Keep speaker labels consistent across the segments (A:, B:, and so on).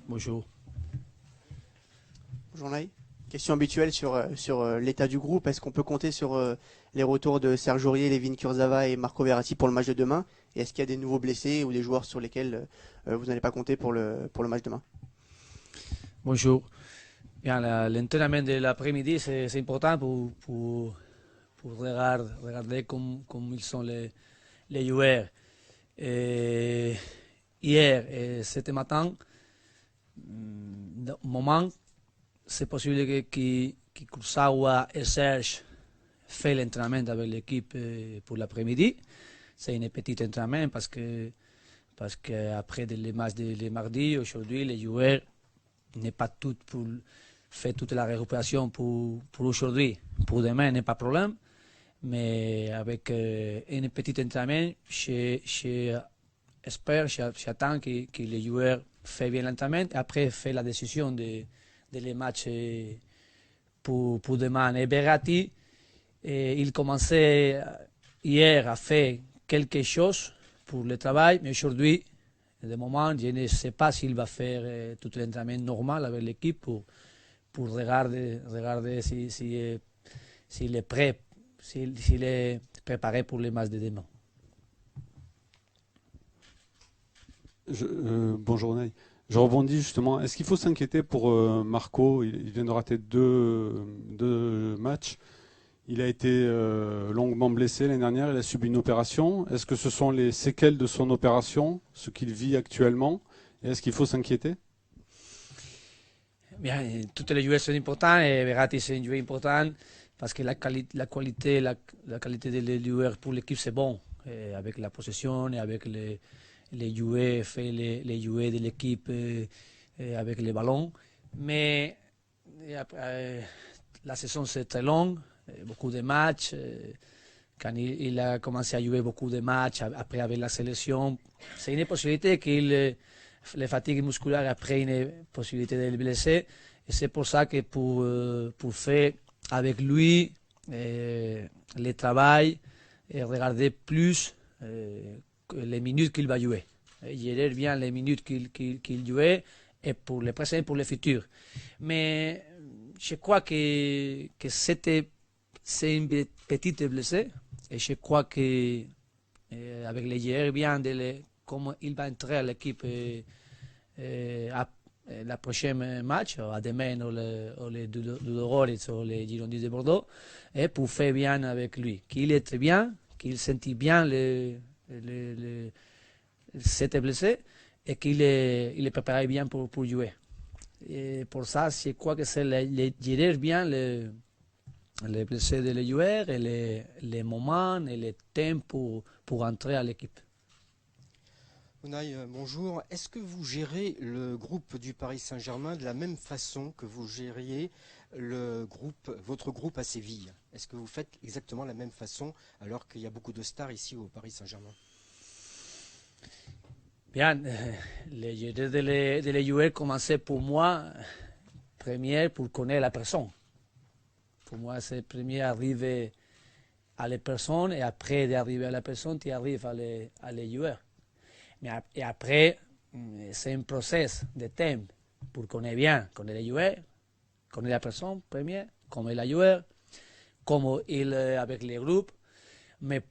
A: Bonjour.
B: Bonjour Naï. Question habituelle sur l'état du groupe. Est-ce qu'on peut compter sur les retours de Serge Aurier, Levin Kurzawa et Marco Verratti pour le match de demain? Et est-ce qu'il y a des nouveaux blessés ou des joueurs sur lesquels vous n'allez pas compter pour le match de demain?
A: Bonjour. Bien, l'entraînement de l'après-midi, c'est important pour regarder comme ils sont les joueurs. Et hier et ce matin, au moment, c'est possible que Kurzawa et Serge fassent l'entraînement avec l'équipe pour l'après-midi. C'est un petit entraînement parce que après les matchs de mardi, aujourd'hui, les joueurs n'est pas tout pour faire toute la récupération pour aujourd'hui. Pour demain, n'est pas de problème. Mais avec un petit entraînement, j'espère, j'attends que les joueurs fassent bien l'entraînement et après faire la décision de les matchs pour demain. Et Verratti, il commençait hier à faire quelque chose pour le travail, mais aujourd'hui, de moment, je ne sais pas s'il va faire tout l'entraînement normal avec l'équipe pour regarder s'il est prêt, s'il est préparé pour les matchs de demain.
C: Bonjour Naï. Je rebondis justement. Est-ce qu'il faut s'inquiéter pour Marco? Il vient de rater deux matchs. Il a été longuement blessé l'année dernière, il a subi une opération. Est-ce que ce sont les séquelles de son opération, ce qu'il vit actuellement? Et est-ce qu'il faut s'inquiéter?
A: Bien, tous les joueurs sont importants et Verratti c'est un joueur important parce que la qualité des joueurs pour l'équipe c'est bon. Et avec la possession et avec les joueurs, fait les joueurs de l'équipe avec les ballons. Mais la saison c'est très longue. Beaucoup de matchs. Quand il a commencé à jouer beaucoup de matchs, après avec la sélection, c'est une possibilité qu'il les fatigues musculaires après une possibilité de le blesser. Et c'est pour ça que pour faire avec lui le travail et regarder plus les minutes qu'il va jouer. Gérer bien les minutes qu'il jouait et pour le présent et pour le futur. Mais je crois que c'est une petite blessée et je crois que avec les joueurs bien comme il va entrer à l'équipe la prochaine match, à demain ou les Ludogorets ou les Girondins de Bordeaux, et pour faire bien avec lui, qu'il est très bien, qu'il sentit bien cette blessée et qu'il est préparé bien pour jouer. Et pour ça, je crois que c'est gérer bien les blessés de les joueurs et les moments et les temps pour entrer à l'équipe.
D: Unai, bonjour. Est-ce que vous gérez le groupe du Paris Saint-Germain de la même façon que vous gériez votre groupe à Séville? Est-ce que vous faites exactement la même façon alors qu'il y a beaucoup de stars ici au Paris Saint-Germain?
A: Bien, les gérer de les joueurs commençaient pour moi, premier pour connaître la personne. Pour moi, c'est premier arriver à la personne et après d'arriver à la personne, tu arrives à les joueurs. Et après, c'est un process de temps pour connaître les joueurs, connaître la personne, premier, comment il a joué, comment il est avec les groupes, mais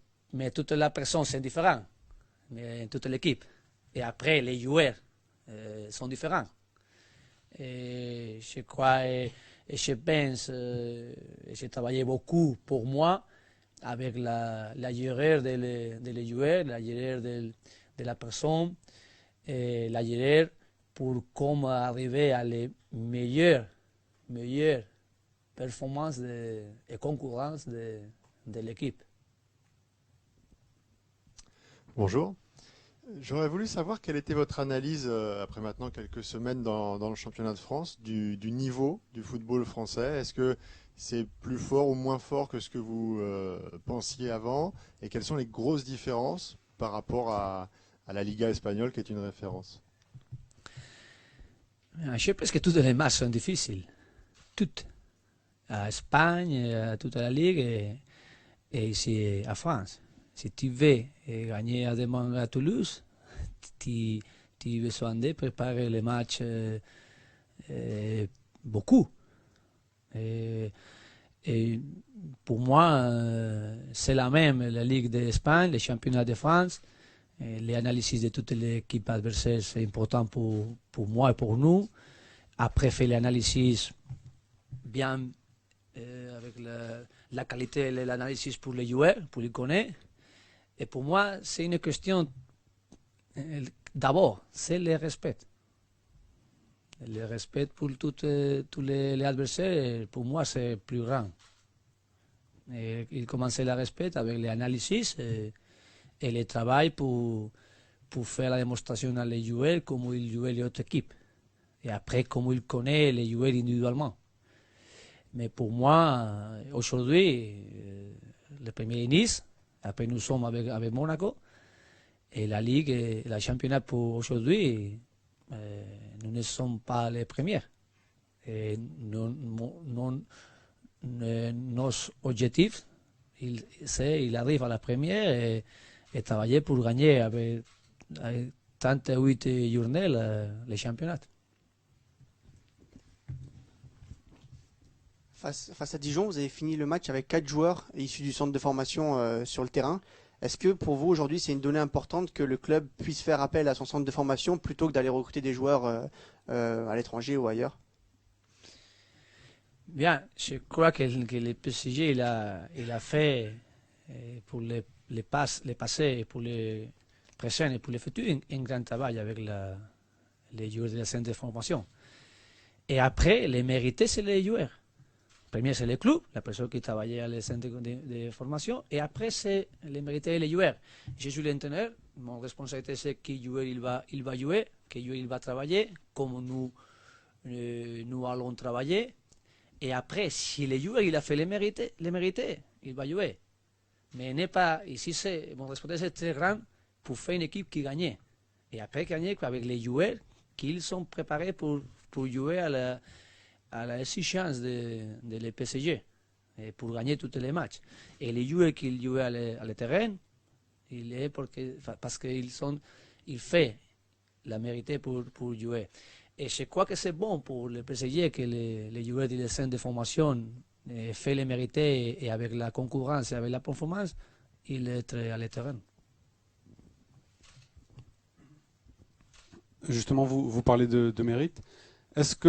A: toutes les personnes sont différentes, mais toute l'équipe. Et après, les joueurs sont différents. Et je crois et je pense, j'ai travaillé beaucoup pour moi avec la gérée des joueurs, la gérée de la personne, et la gérée pour comment arriver à les meilleures performances et concurrences de l'équipe.
E: Bonjour. J'aurais voulu savoir quelle était votre analyse, après maintenant quelques semaines dans le championnat de France, du niveau du football français. Est-ce que c'est plus fort ou moins fort que ce que vous pensiez avant? Et quelles sont les grosses différences par rapport à la Liga espagnole qui est une référence?
A: Je pense que toutes les matchs sont difficiles. Toutes. À Espagne, à toute la Ligue et ici à France. Si tu veux gagner à Toulouse, tu tu as besoin de préparer les matchs beaucoup. Et pour moi, c'est la même, la Ligue d'Espagne, les championnats de France, les analyses de toute l'équipe adversaire, c'est important pour moi et pour nous. Après, faire l'analyse bien avec la qualité de l'analyse pour les joueurs, pour les connaître. Et pour moi, c'est une question, d'abord, c'est le respect. Le respect pour tous les adversaires, pour moi, c'est plus grand. Et il commence le respect avec l'analyse et le travail pour faire la démonstration à les joueurs, comment ils jouent les autres équipes. Et après, comment ils connaissent les joueurs individuellement. Mais pour moi, aujourd'hui, le premier Nice, après nous sommes avec Monaco, et la Ligue et la championnat pour aujourd'hui, nous ne sommes pas les premiers. Et nos objectifs, il arrive à la première et travailler pour gagner avec 38 journées les championnats.
B: Face à Dijon, vous avez fini le match avec 4 joueurs issus du centre de formation sur le terrain. Est-ce que pour vous aujourd'hui c'est une donnée importante que le club puisse faire appel à son centre de formation plutôt que d'aller recruter des joueurs à l'étranger ou ailleurs?
A: Bien, je crois que le PSG il a fait pour les passés, pour les présents et pour les futurs un grand travail avec les joueurs de la centre de formation. Et après, les mérités, c'est les joueurs. Premier, c'est le club, la personne qui travaillait à les centres de formation, et après, c'est les mérités les joueurs. Je suis l'entraîneur, mon responsabilité, c'est qui joueur il va jouer, quel joueur il va travailler, comment nous allons travailler. Et après, si le joueur il a fait les mérités, il va jouer. Mais n'est pas, ici, mon responsabilité, c'est très grand pour faire une équipe qui gagne. Et après, gagner avec les joueurs qui sont préparés pour jouer à la exigence de le PSG, et pour gagner tous les matchs. Et les joueurs qui jouent à le terrain, parce qu'ils font la mérité pour jouer. Et je crois que c'est bon pour le PSG que les joueurs des centres de formation fassent les mérités et avec la concurrence et avec la performance, ils sont à le terrain.
C: Justement, vous parlez de mérite. Est-ce que,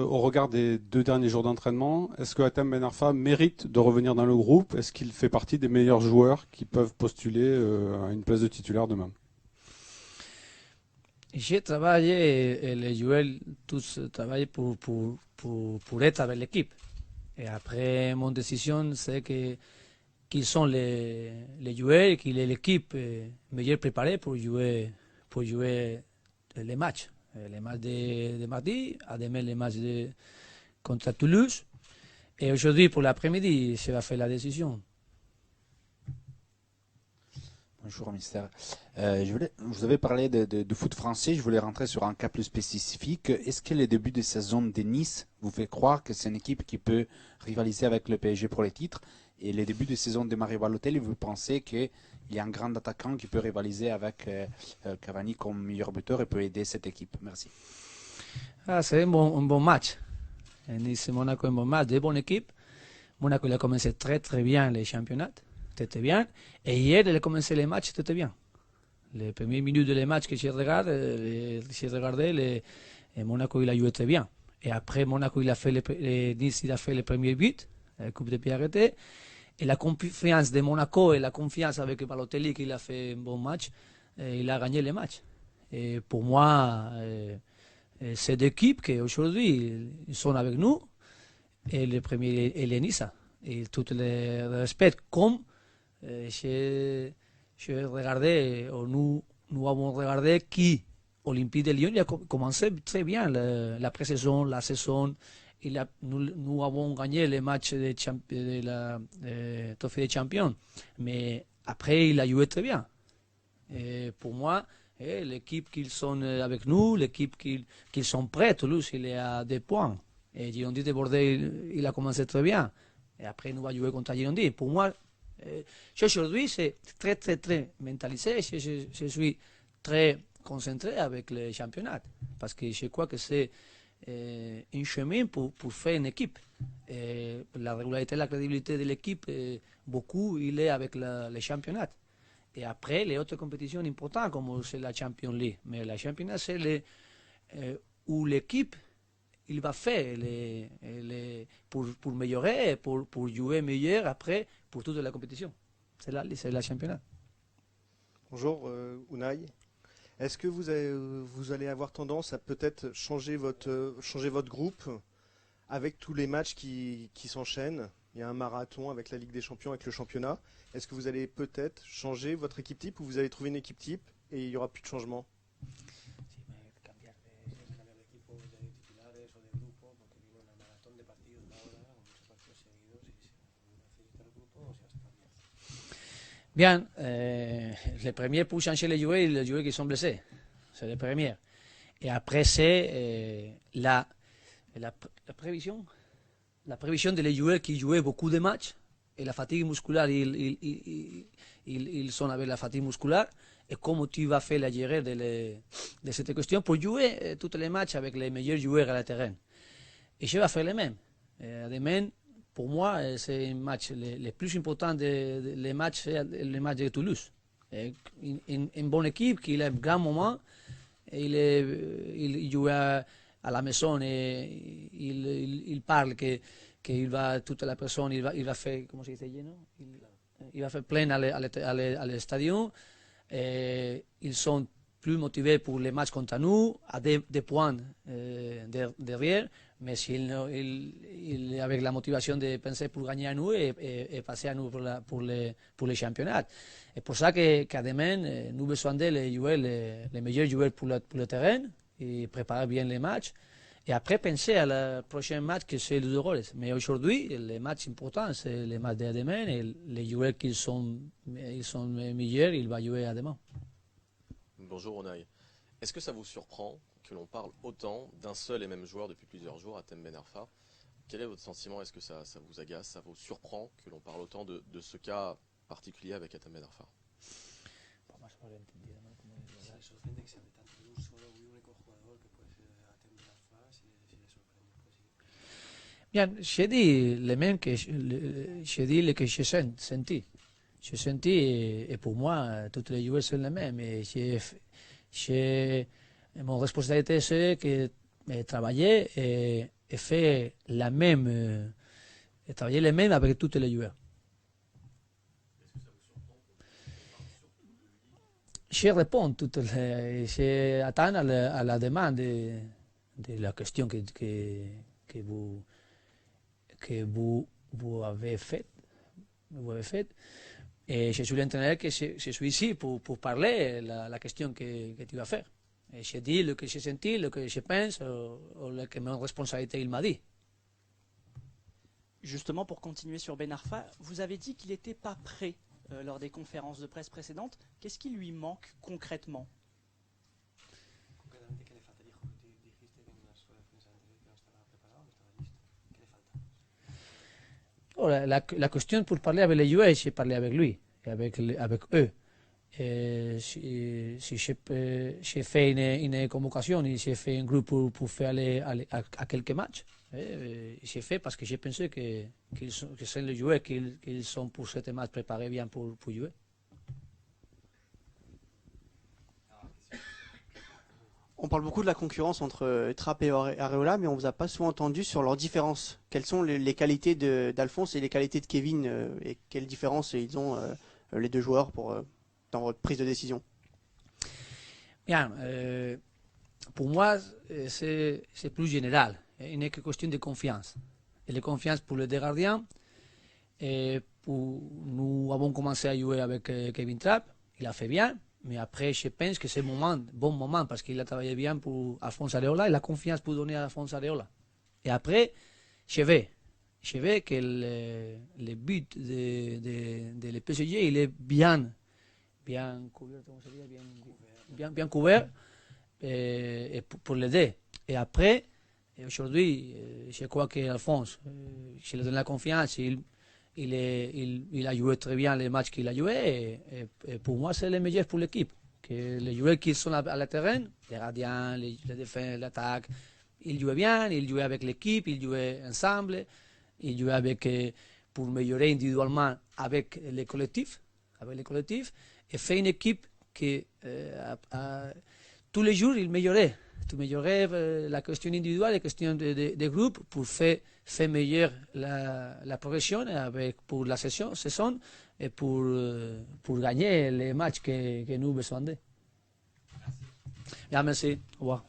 C: au regard des 2 derniers jours d'entraînement, est-ce que Hatem Ben Arfa mérite de revenir dans le groupe? Est-ce qu'il fait partie des meilleurs joueurs qui peuvent postuler à une place de titulaire demain?
A: J'ai travaillé, et les joueurs tous travaillent pour être avec l'équipe. Et après, mon décision, c'est qu'ils sont les joueurs et qu'il est l'équipe mieux préparée pour jouer les matchs. Les matchs de mardi, à demain les matchs contre Toulouse. Et aujourd'hui, pour l'après-midi, je vais faire la décision.
F: Bonjour, Mister. Vous avez parlé de foot français. Je voulais rentrer sur un cas plus spécifique. Est-ce que le début de saison de Nice vous fait croire que c'est une équipe qui peut rivaliser avec le PSG pour les titres? Et le début de saison de Mario Balotelli, vous pensez qu'il y a un grand attaquant qui peut rivaliser avec Cavani comme meilleur buteur et peut aider cette équipe? Merci.
A: C'est un bon match. Nice et Monaco, un bon match, deux bonnes équipes. Monaco il a commencé très très bien les championnats. C'était bien. Et hier, il a commencé les matchs, c'était bien. Les premières minutes de les matchs que j'ai regardé, Monaco il a joué très bien. Et après, Monaco il a fait Nice il a fait le premier but, la coupe de pied arrêté. Et la confiance de Monaco et la confiance avec Balotelli qu'il a fait un bon match, il a gagné les matchs. Et pour moi, c'est deux équipes qui aujourd'hui sont avec nous, et le premier et le Nice. Et tout le respect comme j'ai regardé, nous avons regardé qui Olympique de Lyon il a commencé très bien la pré-saison, la saison. Nous avons gagné les matchs de la Trophée des Champions, mais après il a joué très bien. Et pour moi, l'équipe qu'ils sont avec nous, l'équipe qu'ils sont prêts, Toulouse il est à 2 points. Et Girondins de Bordeaux il a commencé très bien. Et après nous va jouer contre Girondins. Pour moi, aujourd'hui c'est très très très mentalisé. Je suis très concentrer avec le championnat. Parce que je crois que c'est un chemin pour faire une équipe. Et la régularité, la crédibilité de l'équipe, beaucoup, il est avec le championnat. Et après, les autres compétitions importantes, comme c'est la Champions League. Mais la championnat, c'est où l'équipe il va faire pour améliorer, pour jouer meilleur après, pour toute la compétition. C'est la championnat.
G: Bonjour Unai. Est-ce que vous allez avoir tendance à peut-être changer votre groupe avec tous les matchs qui s'enchaînent? Il y a un marathon avec la Ligue des Champions, avec le championnat. Est-ce que vous allez peut-être changer votre équipe type ou vous allez trouver une équipe type et il n'y aura plus de changement?
A: Bien, les premiers pour changer les joueurs qui sont blessés. C'est les premiers. Et après, c'est la prévision. La prévision des joueurs qui jouaient beaucoup de matchs et la fatigue musculaire, ils sont avec la fatigue musculaire. Et comment tu vas faire la gérer de cette question pour jouer tous les matchs avec les meilleurs joueurs à la terrain. Et je vais faire les mêmes. Demain, pour moi, c'est un match le plus important les matchs, c'est le match de Toulouse. Une bonne équipe qui a un grand moment. Il joue à la maison et il parle qu'il va toute la personne, il va faire, comment se dit, il va faire plein à l'stadion. Ils sont plus motivés pour les matchs contre nous, à des points derrière, mais il avec la motivation de penser pour gagner à nous et passer à nous pour les championnats. Et pour ça qu'à demain, nous avons besoin de les meilleurs joueurs pour le terrain et préparer bien les matchs. Et après, penser à le prochain match que c'est le rôles. Mais aujourd'hui, les matchs importants, c'est les matchs de demain et les joueurs qui sont meilleurs, ils vont jouer à demain.
H: Bonjour Unai. Est-ce que ça vous surprend que l'on parle autant d'un seul et même joueur depuis plusieurs jours, Hatem Ben Arfa? Quel est votre sentiment? Est-ce que ça vous agace, ça vous surprend que l'on parle autant de ce cas particulier avec Hatem Ben Arfa?
A: Bien, j'ai dit les mêmes que j'ai dit le que j'ai senti. J'ai senti et pour moi, toutes les joueurs sont les mêmes. Et mon responsabilité, c'est que travailler et faire la même, travailler les mêmes avec tous les joueurs. Je réponds j'attends à la demande de la question que vous avez faite. Et je suis l'entraîneur que je suis ici pour parler la question que tu vas faire. Et je dis ce que j'ai senti, ce que je pense, ou ce que mon responsabilité il m'a dit.
I: Justement, pour continuer sur Ben Arfa, vous avez dit qu'il n'était pas prêt lors des conférences de presse précédentes. Qu'est-ce qui lui manque concrètement?
A: Oh, la question pour parler avec les joueurs, j'ai parlé avec lui, et avec eux. Si j'ai fait une convocation, j'ai fait un groupe pour faire aller à quelques matchs. J'ai fait parce que j'ai pensé que c'est les joueurs qu'ils sont pour cette match préparés bien pour jouer.
B: On parle beaucoup de la concurrence entre Trapp et Areola, mais on ne vous a pas souvent entendu sur leurs différences. Quelles sont les qualités d'Alphonse et les qualités de Kevin et quelles différences ils ont les deux joueurs dans votre prise de décision?
A: Bien, pour moi, c'est plus général. Il n'est que question de confiance. Et la confiance pour les deux gardiens. Nous avons commencé à jouer avec Kevin Trapp. Il a fait bien. Mais après, je pense que c'est un bon moment parce qu'il a travaillé bien pour Alphonse Areola et la confiance pour donner à Alphonse Areola. Et après, je vais que le but de le PSG, il est bien couvert, bien couvert et pour l'aider. Et après, aujourd'hui, je crois qu'Alphonse, je lui donne la confiance, il a joué très bien les matchs qu'il a joué et pour moi c'est le meilleur pour l'équipe. que les joueurs qui sont à la terrain, les gardiens, les défenses, l'attaque, ils jouaient bien, ils jouaient avec l'équipe, ils jouaient ensemble, ils jouaient avec, pour améliorer individuellement avec les collectifs, et faire une équipe qui, tous les jours, ils amélioraient. Tu améliorais la question individuelle, la question de groupe pour faire meilleure la progression pour la saison et pour gagner les matchs que nous besoin de. Bien, merci. Au revoir.